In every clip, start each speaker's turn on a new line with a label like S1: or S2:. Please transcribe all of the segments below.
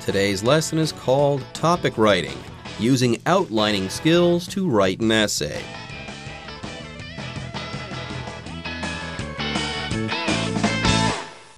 S1: Today's lesson is called Topic Writing, using outlining skills to write an essay.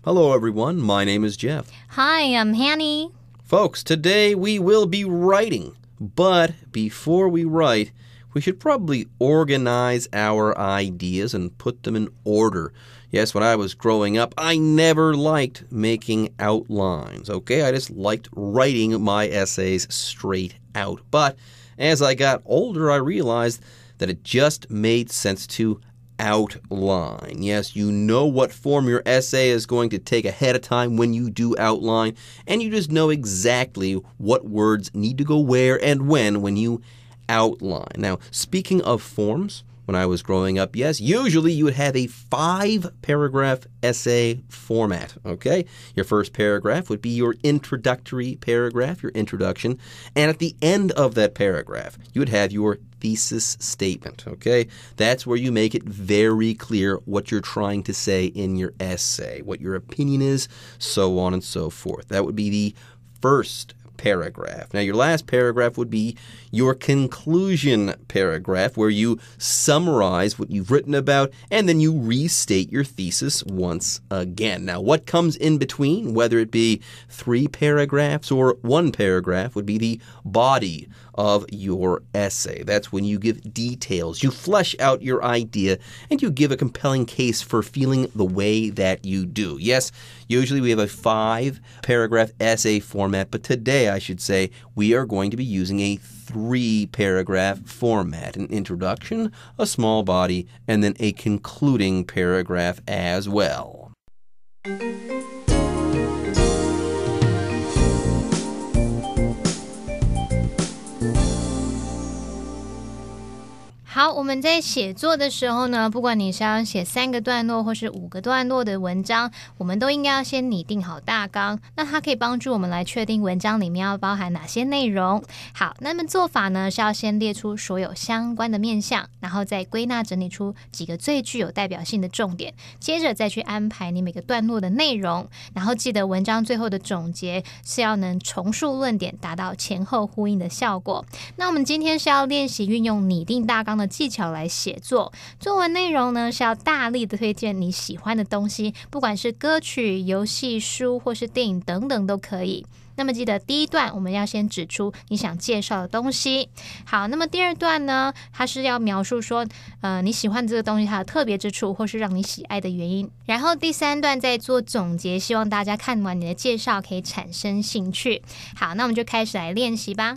S1: Hello, everyone. My name is Jeff.
S2: Hi, I'm Hanny.
S1: Folks, today we will be writing. But before we write, we should probably organize our ideas and put them in order. Yes, when I was growing up, I never liked making outlines, okay? I just liked writing my essays straight out. But as I got older, I realized that it just made sense to outline. Yes, you know what form your essay is going to take ahead of time when you do outline, and you just know exactly what words need to go where and when you outline. Now, speaking of forms, when I was growing up, yes, usually you would have a 5-paragraph essay format, okay? Your first paragraph would be your introductory paragraph, your introduction, and at the end of that paragraph, you would have your thesis statement, okay? That's where you make it very clear what you're trying to say in your essay, what your opinion is, so on and so forth. That would be the first paragraph. Now, your last paragraph would be your conclusion paragraph, where you summarize what you've written about, and then you restate your thesis once again. Now, what comes in between, whether it be 3 paragraphs or 1 paragraph, would be the body of your essay. That's when you give details, you flesh out your idea, and you give a compelling case for feeling the way that you do. Yes, usually we have a 5-paragraph essay format, but today, I should say, we are going to be using a 3-paragraph format. An introduction, a small body, and then a concluding paragraph as well.
S2: 好，我们在写作的时候呢，不管你是要写3个段落或是5个段落的文章，我们都应该要先拟定好大纲。那它可以帮助我们来确定文章里面要包含哪些内容。好，那么做法呢是要先列出所有相关的面向，然后再归纳整理出几个最具有代表性的重点，接着再去安排你每个段落的内容，然后记得文章最后的总结是要能重述论点，达到前后呼应的效果。那我们今天是要练习运用拟定大纲的技巧来写作。作文内容呢是要大力的推荐你喜欢的东西，不管是歌曲、游戏、书或是电影等等都可以。那么记得第一段我们要先指出你想介绍的东西。好，那么第二段呢，它是要描述说你喜欢这个东西它的特别之处或是让你喜爱的原因。然后第3段再做总结，希望大家看完你的介绍可以产生兴趣。好，那我们就开始来练习吧。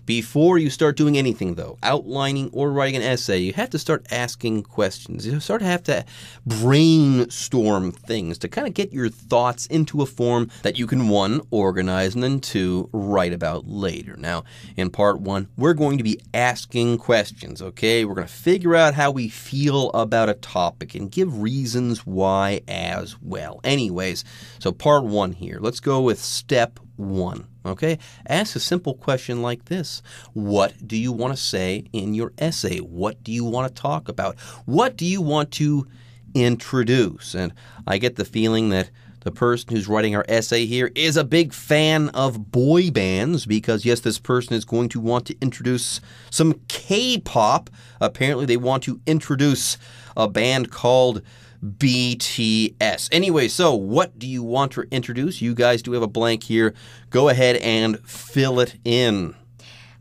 S1: Before you start doing anything, though, outlining or writing an essay, you have to start asking questions. You have to brainstorm things to kind of get your thoughts into a form that you can, 1, organize, and then 2, write about later. Now, in part 1, we're going to be asking questions, okay? We're going to figure out how we feel about a topic and give reasons why as well. Anyways, so part 1 here. Let's go with step 1. Okay, ask a simple question like this. What do you want to say in your essay? What do you want to talk about? What do you want to introduce? And I get the feeling that the person who's writing our essay here is a big fan of boy bands because, yes, this person is going to want to introduce some K-pop. Apparently, they want to introduce a band called BTS. Anyway, so what do you want to introduce? You guys do have a blank here. Go ahead and fill it in.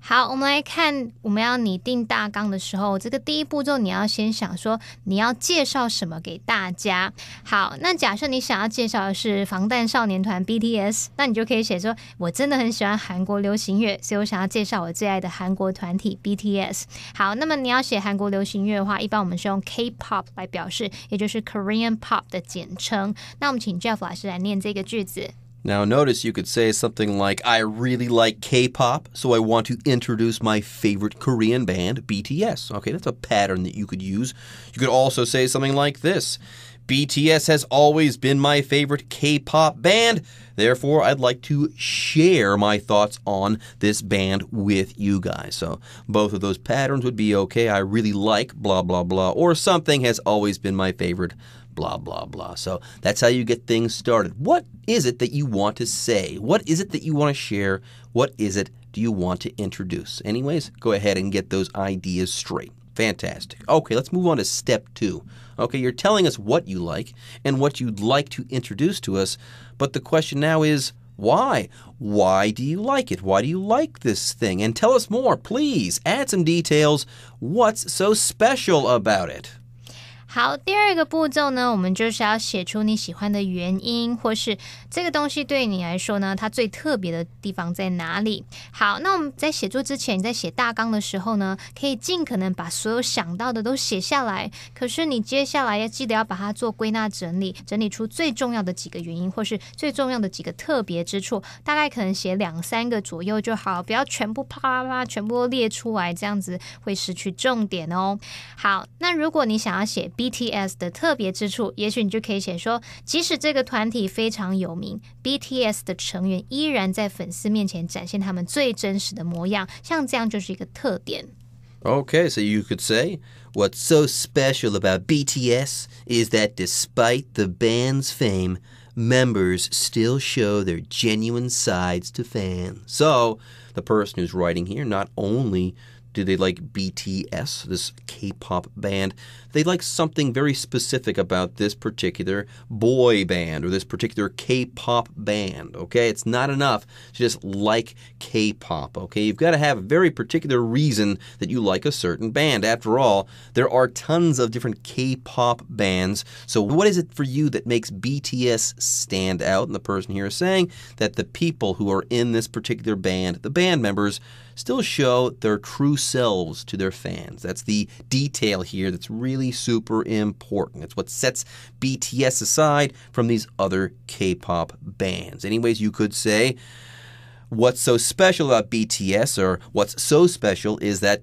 S2: 好，我们来看我们要拟定大纲的时候，这个第一步骤你要先想说你要介绍什么给大家。好，那假设你想要介绍的是防弹少年团 BTS， 那你就可以写说我真的很喜欢韩国流行乐，所以我想要介绍我最爱的韩国团体 BTS。 好，那么你要写韩国流行乐的话，一般我们是用 K-pop 来表示，也就是 Korean pop 的简称。那我们请 Jeff 老师来念这个句子。
S1: Now, notice you could say something like, I really like K-pop, so I want to introduce my favorite Korean band, BTS. Okay, that's a pattern that you could use. You could also say something like this. BTS has always been my favorite K-pop band. Therefore, I'd like to share my thoughts on this band with you guys. So both of those patterns would be okay. I really like blah, blah, blah. Or something has always been my favorite, blah, blah, blah. So that's how you get things started. What is it that you want to say? What is it that you want to share? What is it do you want to introduce? Anyways, go ahead and get those ideas straight. Fantastic. Okay, let's move on to step 2. Okay, you're telling us what you like and what you'd like to introduce to us, but the question now is, why? Why do you like it? Why do you like this thing? And tell us more, please. Add some details. What's so special about it?
S2: 好，第二个步骤呢，我们就是要写出你喜欢的原因，或是这个东西对你来说呢，它最特别的地方在哪里。好，那我们在写作之前，你在写大纲的时候呢，可以尽可能把所有想到的都写下来。可是你接下来要记得要把它做归纳整理，整理出最重要的几个原因，或是最重要的几个特别之处。大概可能写2-3个左右就好，不要全部啪啪啪全部都列出来，这样子会失去重点哦。好，那如果你想要写BTS 的特别之处，也许你就可以写说，即使这个团体非常有名， BTS 的成员依然在粉丝面前展现他们最真实的模样，像这样就是一个特点。
S1: Okay, so you could say, what's so special about BTS is that despite the band's fame, members still show their genuine sides to fans. So, the person who's writing here not only do they like BTS, this K-pop band? They like something very specific about this particular boy band or this particular K-pop band, okay? It's not enough to just like K-pop, okay? You've got to have a very particular reason that you like a certain band. After all, there are tons of different K-pop bands. So what is it for you that makes BTS stand out? And the person here is saying that the people who are in this particular band, the band members, still show their true selves to their fans. That's the detail here that's really super important. It's what sets BTS aside from these other K-pop bands. Anyways, you could say, what's so special about BTS, or what's so special is that ...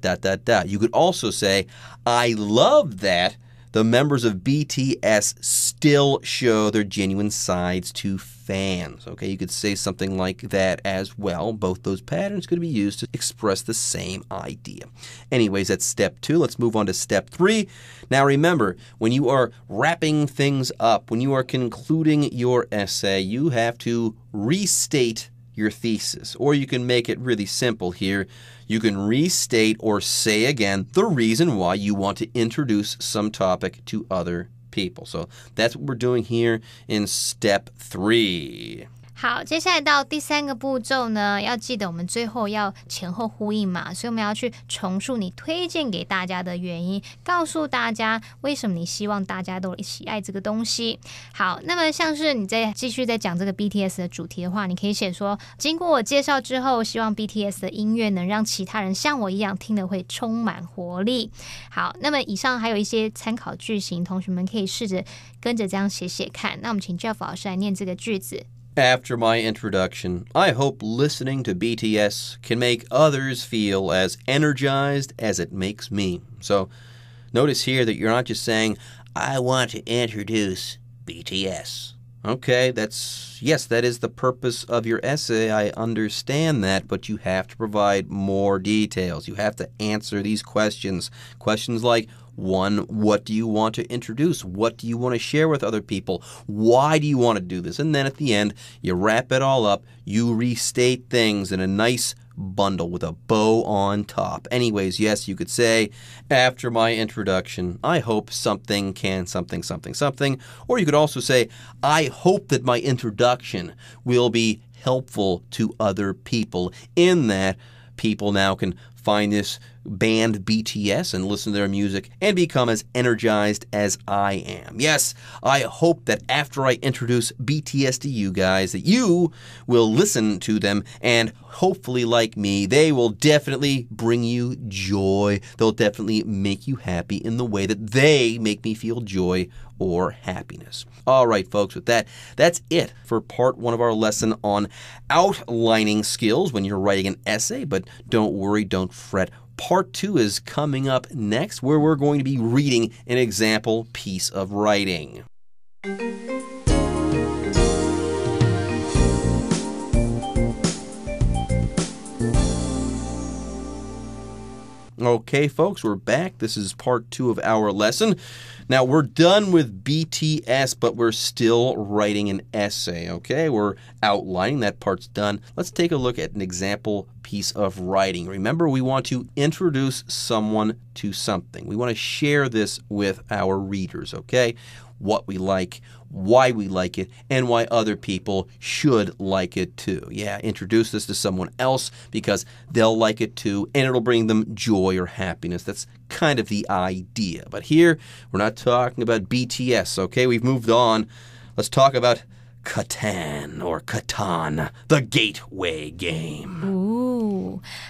S1: You could also say, I love that the members of BTS still show their genuine sides to fans. Okay, you could say something like that as well. Both those patterns could be used to express the same idea. Anyways, that's step 2. Let's move on to step 3. Now remember, when you are wrapping things up, when you are concluding your essay, you have to restate your thesis. Or you can make it really simple here. You can restate or say again the reason why you want to introduce some topic to other people. So that's what we're doing here in step 3.
S2: 好，接下来到第3个步骤呢，要记得我们最后要前后呼应嘛，所以我们要去重述你推荐给大家的原因，告诉大家为什么你希望大家都喜爱这个东西。好，那么像是你在继续在讲这个 BTS 的主题的话，你可以写说，经过我介绍之后，希望 BTS 的音乐能让其他人像我一样听得会充满活力。好，那么以上还有一些参考句型，同学们可以试着跟着这样写写看。那我们请 Jeff 老师来念这个句子。
S1: After my introduction, I hope listening to BTS can make others feel as energized as it makes me. So notice here that you're not just saying, I want to introduce BTS. Okay, that is the purpose of your essay. I understand that, but you have to provide more details. You have to answer these questions. Questions like, 1, what do you want to introduce? What do you want to share with other people? Why do you want to do this? And then at the end, you wrap it all up. You restate things in a nice bundle with a bow on top. Anyways, yes, you could say, after my introduction, I hope something can something. Or you could also say, I hope that my introduction will be helpful to other people, in that people now can find this band BTS and listen to their music and become as energized as I am. Yes, I hope that after I introduce BTS to you guys, that you will listen to them, and hopefully, like me, they will definitely bring you joy. They'll definitely make you happy in the way that they make me feel joy or happiness. All right, folks, with that, that's it for part 1 of our lesson on outlining skills when you're writing an essay. But don't worry, don't fret. Part 2 is coming up next, where we're going to be reading an example piece of writing. Okay, folks, we're back. This is part 2 of our lesson. Now, we're done with BTS, but we're still writing an essay, okay? We're outlining. That part's done. Let's take a look at an example piece of writing. Remember, we want to introduce someone to something. We want to share this with our readers, okay? What we like, why we like it, and why other people should like it too. Yeah, introduce this to someone else because they'll like it too, and it'll bring them joy or happiness. That's kind of the idea. But here, we're not talking about BTS, okay? We've moved on. Let's talk about Catan or Catan, the gateway game.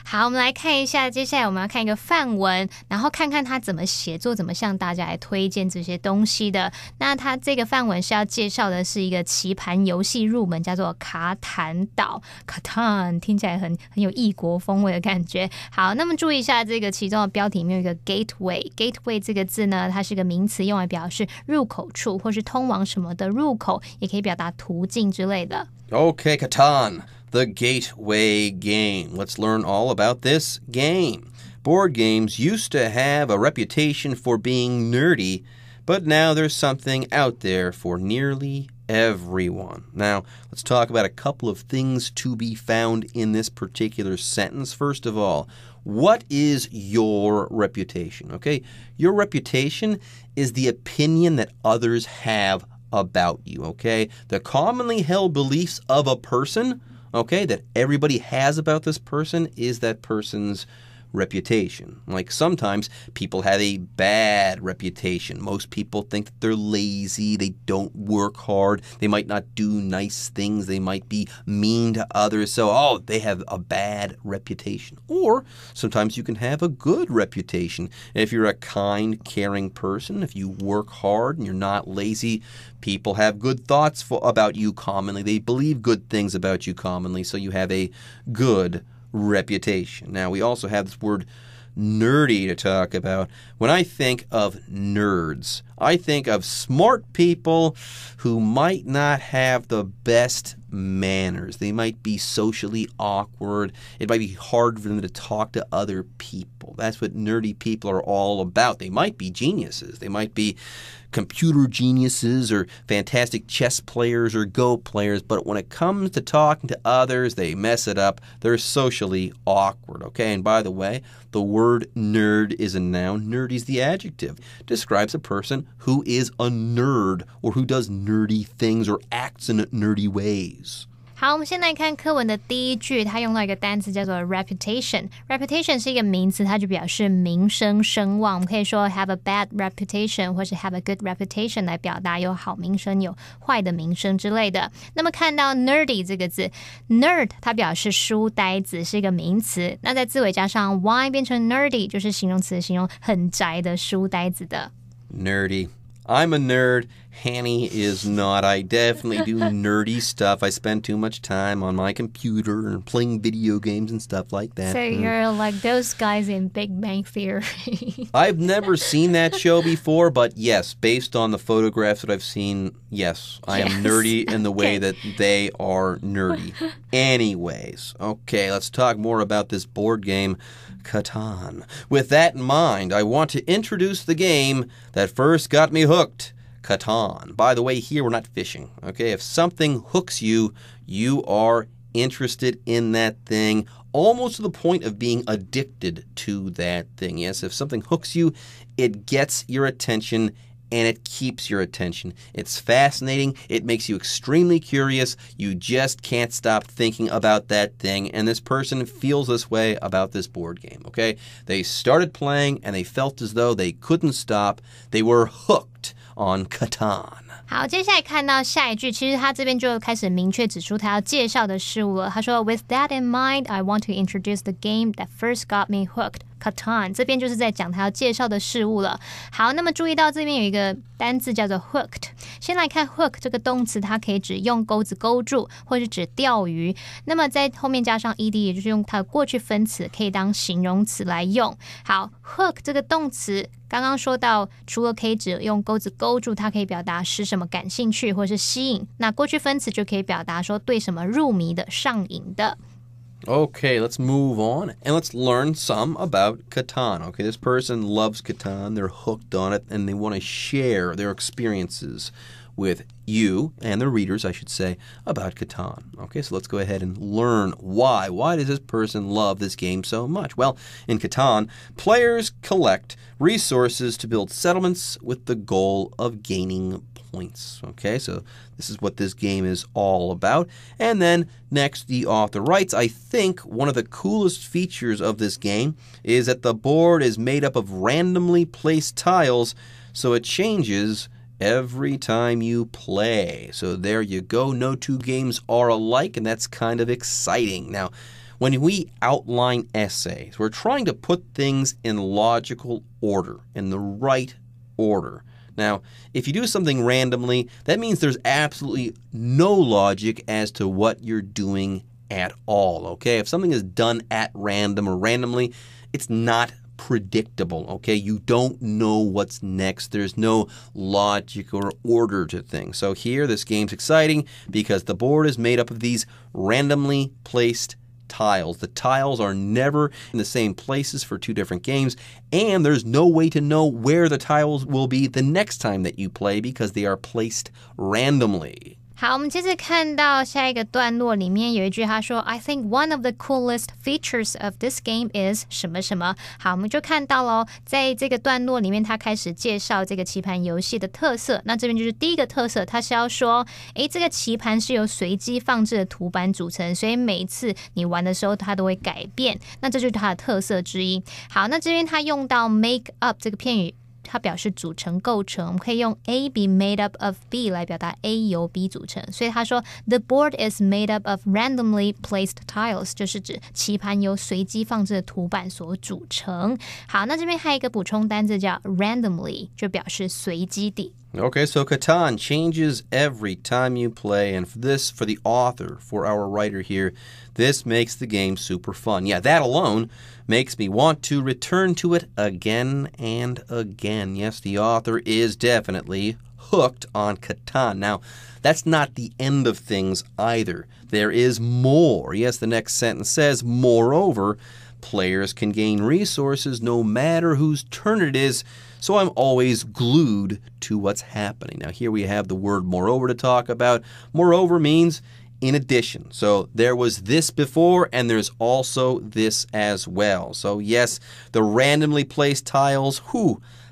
S2: 好，我们来看一下，接下来我们要看一个范文，然后看看它怎么写作，怎么向大家来推荐这些东西的。那它这个范文是要介绍的是一个棋盘游戏入门，叫做卡坦岛 Catan， 听起来很有异国风味的感觉。好，那么注意一下这个其中的标题里面有一个 gateway 这个字呢，它是个名词，用来表示入口处或是通往什么的入口，也可以表达途径之类的。
S1: Okay, Catan, the gateway game. Let's learn all about this game. Board games used to have a reputation for being nerdy, but now there's something out there for nearly everyone. Now, let's talk about a couple of things to be found in this particular sentence. First of all, what is your reputation? Okay, your reputation is the opinion that others have about you, okay? The commonly held beliefs of a person, okay, that everybody has about this person is that person's reputation. Like sometimes people have a bad reputation. Most people think that they're lazy, they don't work hard, they might not do nice things, they might be mean to others. So, they have a bad reputation. Or sometimes you can have a good reputation. If you're a kind, caring person, if you work hard and you're not lazy, people have good thoughts about you commonly. They believe good things about you commonly, so you have a good reputation. Now, we also have this word nerdy to talk about. When I think of nerds, I think of smart people who might not have the best manners. They might be socially awkward. It might be hard for them to talk to other people. That's what nerdy people are all about. They might be geniuses. They might be computer geniuses or fantastic chess players or Go players, but when it comes to talking to others, they mess it up. They're socially awkward, okay? And by the way, the word nerd is a noun. Nerdy is the adjective. It describes a person who is a nerd or who does nerdy things or acts in nerdy ways.
S2: 好，我们先来看课文的第一句，它用到一个单词叫做 reputation。reputation 是一个名词，它就表示名声、声望。我们可以说 have a bad reputation 或是 have a good reputation 来表达有好名声、有坏的名声之类的。那么看到 nerdy 这个字 ，nerd 它表示书呆子，是一个名词。那在字尾加上 y 变成 nerdy 就是形容词，形容很宅的书呆子的。
S1: Nerdy. I'm a nerd. Hanny is not. I definitely do nerdy stuff. I spend too much time on my computer and playing video games and stuff like that.
S2: So you're like those guys in Big Bang Theory.
S1: I've never seen that show before, but yes, based on the photographs that I've seen, yes, I am nerdy in the way that they are nerdy. Anyways, okay, let's talk more about this board game, Catan. With that in mind, I want to introduce the game that first got me hooked. Catan. By the way, here we're not fishing, okay? If something hooks you, you are interested in that thing, almost to the point of being addicted to that thing. Yes, if something hooks you, it gets your attention and it keeps your attention. It's fascinating. It makes you extremely curious. You just can't stop thinking about that thing. And this person feels this way about this board game, okay? They started playing and they felt as though they couldn't stop. They were hooked on Catan.
S2: 好，接下来看到下一句，其实他这边就开始明确指出他要介绍的事物了。他说 ，With that in mind, I want to introduce the game that first got me hooked. Catan 这边就是在讲他要介绍的事物了。好，那么注意到这边有一个单字叫做 hooked。先来看 hook 这个动词，它可以指用钩子勾住，或是指钓鱼。那么在后面加上 ed， 也就是用它的过去分词，可以当形容词来用。好 ，hook 这个动词。刚刚说到，除了可以指用钩子勾住，它可以表达使什么感兴趣或是吸引。那过去分词就可以表达说对什么入迷的、上瘾的。
S1: Okay, let's move on and let's learn some about Catan. Okay, this person loves Catan, they're hooked on it, and they want to share their experiences with you and the readers, I should say, about Catan. Okay, so let's go ahead and learn why. Why does this person love this game so much? Well, in Catan, players collect resources to build settlements with the goal of gaining points. Okay, so this is what this game is all about. And then next, the author writes, I think one of the coolest features of this game is that the board is made up of randomly placed tiles, so it changes every time you play. So there you go. No two games are alike, and that's kind of exciting. Now, when we outline essays, we're trying to put things in logical order, in the right order. Now, if you do something randomly, that means there's absolutely no logic as to what you're doing at all, okay? If something is done at random or randomly, it's not predictable, okay? You don't know what's next. There's no logic or order to things. So here, this game's exciting because the board is made up of these randomly placed tiles. The tiles are never in the same places for two different games, and there's no way to know where the tiles will be the next time that you play because they are placed randomly.
S2: 好，我们接着看到下一个段落里面有一句他说 I think one of the coolest features of this game is 什么什么。好，我们就看到咯，在这个段落里面他开始介绍这个棋盘游戏的特色。那这边就是第一个特色，他是要说这个棋盘是由随机放置的图板组成，所以每一次你玩的时候它都会改变，那这就是它的特色之一。好，那这边他用到 make up 这个片语，它表示组成构成，我们可以用 A be made up of B 来表达 A 由 B 组成，所以他说 The board is made up of randomly placed tiles 就是指棋盘由随机放置的图板所组成。好，那这边还有一个补充单字叫 randomly 就表示随机地。
S1: Okay, so Catan changes every time you play, and for the author, for our writer here, this makes the game super fun. Yeah, that alone makes me want to return to it again and again. Yes, the author is definitely hooked on Catan. Now, that's not the end of things either. There is more. Yes, the next sentence says, moreover, players can gain resources no matter whose turn it is, so I'm always glued to what's happening. Now, here we have the word moreover to talk about. Moreover means in addition. So there was this before, and there's also this as well. So yes, the randomly placed tiles,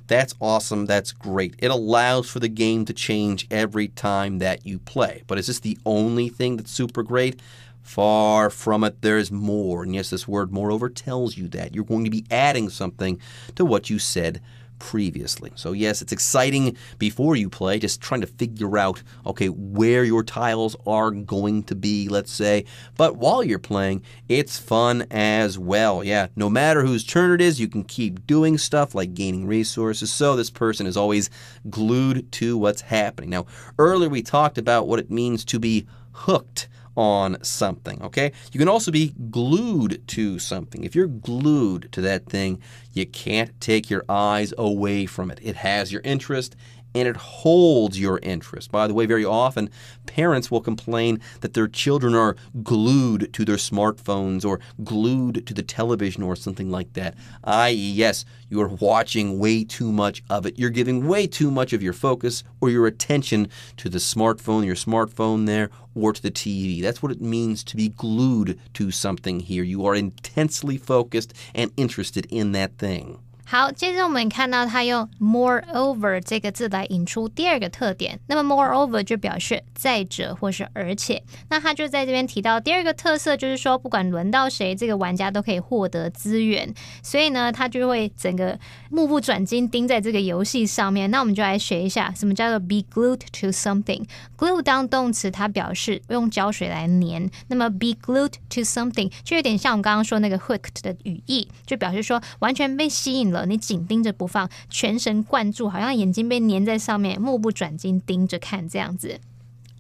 S1: that's awesome. That's great. It allows for the game to change every time that you play. But is this the only thing that's super great? Far from it. There's more. And yes, this word moreover tells you that. You're going to be adding something to what you said previously. So yes, it's exciting before you play, just trying to figure out, okay, where your tiles are going to be, let's say. But while you're playing, it's fun as well. Yeah, no matter whose turn it is, you can keep doing stuff like gaining resources. So this person is always glued to what's happening. Now, earlier we talked about what it means to be hooked on something, okay? You can also be glued to something. If you're glued to that thing, you can't take your eyes away from it. It has your interest and it holds your interest. By the way, very often, parents will complain that their children are glued to their smartphones or glued to the television or something like that. I.e., yes, you are watching way too much of it. You're giving way too much of your focus or your attention to the smartphone, your smartphone there, or to the TV. That's what it means to be glued to something here. You are intensely focused and interested in that thing.
S2: 好，接着我们看到他用 moreover 这个字来引出第二个特点。那么 moreover 就表示再者或是而且。那他就在这边提到第二个特色，就是说不管轮到谁，这个玩家都可以获得资源。所以呢，他就会整个目不转睛盯在这个游戏上面。那我们就来学一下什么叫做 be glued to something。glue 当动词，它表示用胶水来粘。那么 be glued to something 就有点像我们刚刚说那个 hooked 的语义，就表示说完全被吸引了，你紧盯着不放，全神贯注，好像眼睛被粘在上面，目不转睛盯着看这样子。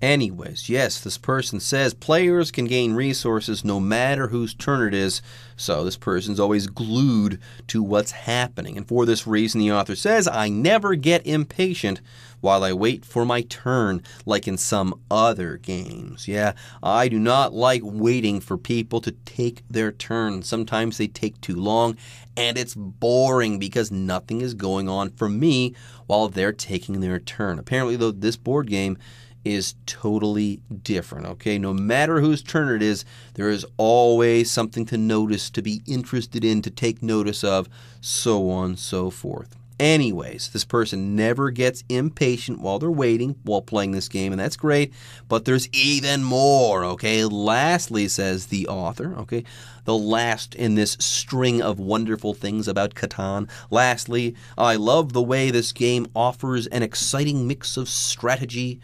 S1: Anyways, yes, this person says players can gain resources no matter whose turn it is, so this person's always glued to what's happening. And for this reason, the author says, I never get impatient while I wait for my turn, like in some other games. Yeah, I do not like waiting for people to take their turn. Sometimes they take too long, and it's boring because nothing is going on for me while they're taking their turn. Apparently, though, this board game is totally different, okay? No matter whose turn it is, there is always something to notice, to be interested in, to take notice of, so on and so forth. Anyways, this person never gets impatient while they're waiting while playing this game, and that's great, but there's even more, okay? Lastly, says the author, okay, the last in this string of wonderful things about Catan. Lastly, I love the way this game offers an exciting mix of strategy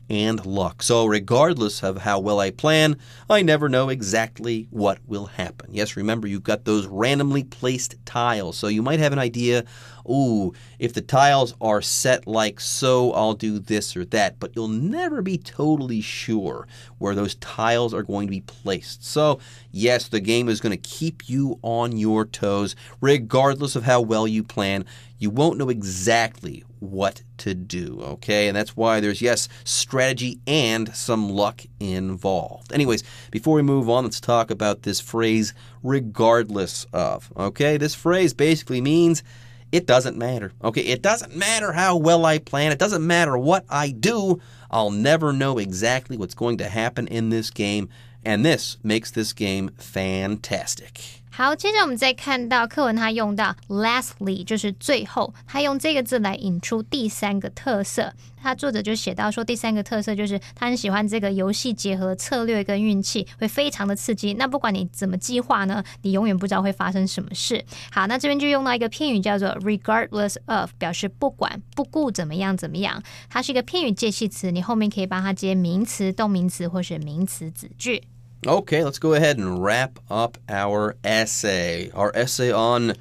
S1: and luck. So regardless of how well I plan, I never know exactly what will happen. Yes, remember, you've got those randomly placed tiles. So you might have an idea, ooh, if the tiles are set like so, I'll do this or that. But you'll never be totally sure where those tiles are going to be placed. So yes, the game is going to keep you on your toes. Regardless of how well you plan, you won't know exactly what to do, okay? And that's why there's, yes, strategy and some luck involved. Anyways, before we move on, let's talk about this phrase, regardless of, okay? This phrase basically means it doesn't matter, okay? It doesn't matter how well I plan. It doesn't matter what I do. I'll never know exactly what's going to happen in this game, and this makes this game fantastic.
S2: 好，接着我们再看到课文，它用到 lastly， 就是最后，它用这个字来引出第三个特色。它作者就写到说，第三个特色就是他很喜欢这个游戏结合策略跟运气，会非常的刺激。那不管你怎么计划呢，你永远不知道会发生什么事。好，那这边就用到一个片语叫做 regardless of， 表示不管不顾怎么样怎么样。它是一个片语介系词，你后面可以帮它接名词、动名词或是名词子句。
S1: Okay, let's go ahead and wrap up our essay on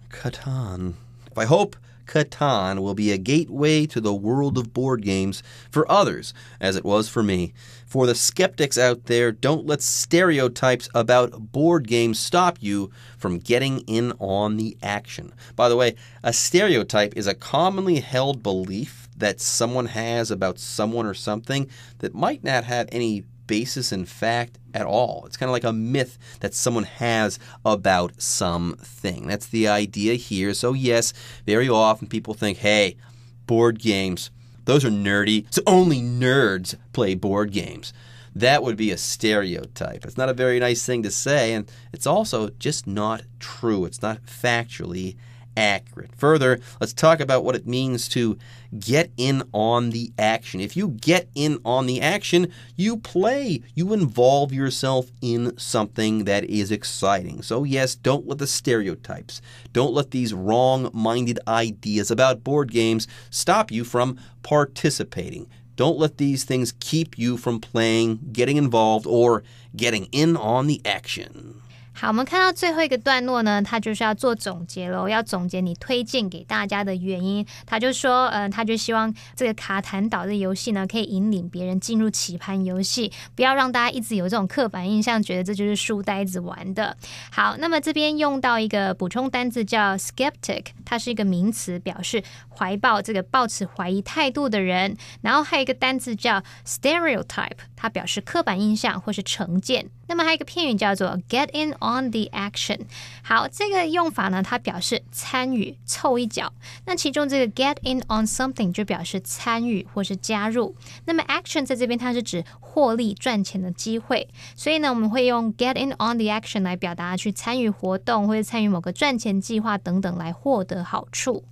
S1: Catan. I hope Catan will be a gateway to the world of board games for others, as it was for me. For the skeptics out there, don't let stereotypes about board games stop you from getting in on the action. By the way, a stereotype is a commonly held belief that someone has about someone or something that might not have any basis in fact at all. It's kind of like a myth that someone has about something. That's the idea here. So yes, very often people think, hey, board games, those are nerdy, so only nerds play board games. That would be a stereotype. It's not a very nice thing to say, and it's also just not true. It's not factually accurate. Further, let's talk about what it means to get in on the action. If you get in on the action, you play. You involve yourself in something that is exciting. So yes, don't let the stereotypes, don't let these wrong-minded ideas about board games stop you from participating. Don't let these things keep you from playing, getting involved, or getting in on the action.
S2: 好，我们看到最后一个段落呢，他就是要做总结咯，要总结你推荐给大家的原因。他就说，他就希望这个卡坦岛的游戏呢，可以引领别人进入棋盘游戏，不要让大家一直有这种刻板印象，觉得这就是书呆子玩的。好，那么这边用到一个补充单字叫 skeptic， 它是一个名词，表示怀抱这个抱持怀疑态度的人。然后还有一个单字叫 stereotype， 它表示刻板印象或是成见。那么还有一个片语叫做 get in on the action。 好，这个用法呢，它表示参与，凑一脚。那其中这个 get in on something 就表示参与或是加入。那么 action 在这边它是指获利赚钱的机会，所以呢，我们会用 get in on the action 来表达去参与活动或者参与某个赚钱计划等等来获得好处。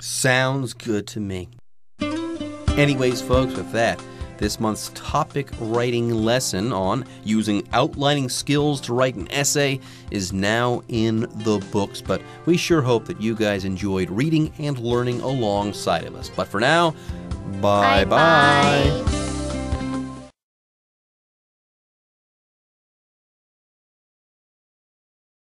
S1: Sounds good to me. Anyways, folks, with that, this month's topic writing lesson on using outlining skills to write an essay is now in the books, but we sure hope that you guys enjoyed reading and learning alongside of us. But for now, bye-bye.